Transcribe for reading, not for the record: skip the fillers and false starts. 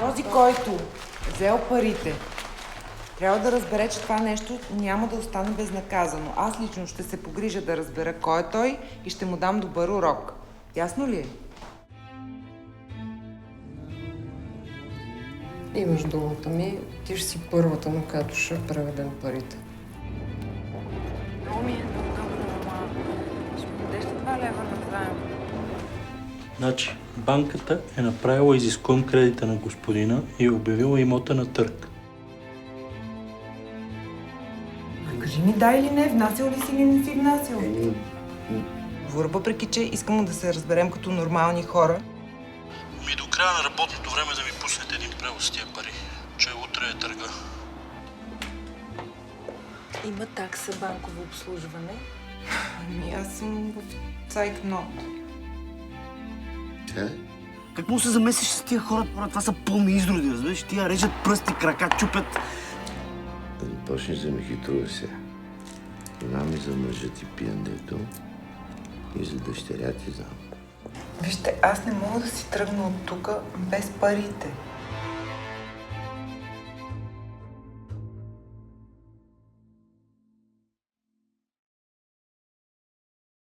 Този, който взел парите, трябва да разбере, че това нещо няма да остане безнаказано. Аз лично ще се погрижа да разбера кой е той и ще му дам добър урок. Ясно ли е? Имаш думата ми, ти ще си първата, на която ще преведем парите. Много ми е неудобно, ама ще ми дадеш 2 лева на заем. Значи, банката е направила изискуем кредита на господина и е обявила имота на търг. Кажи ми да или не, внасял ли си или не си внасял? Въпреки, че искам да се разберем като нормални хора. До края на работното време да ми пуснете един превоз с тия пари, че утре е търга. Има такса банково обслужване. Ами аз съм в цайкнот. Как му се замесиш с тия хора? Това са пълни изроди, разбираш? Тия режат пръсти, крака, чупят. Да не почнеш да ме хитруваш сега. Знам и за мъжа ти пиендето и за дъщеря ти знам. Вижте, аз не мога да си тръгна от тук без парите.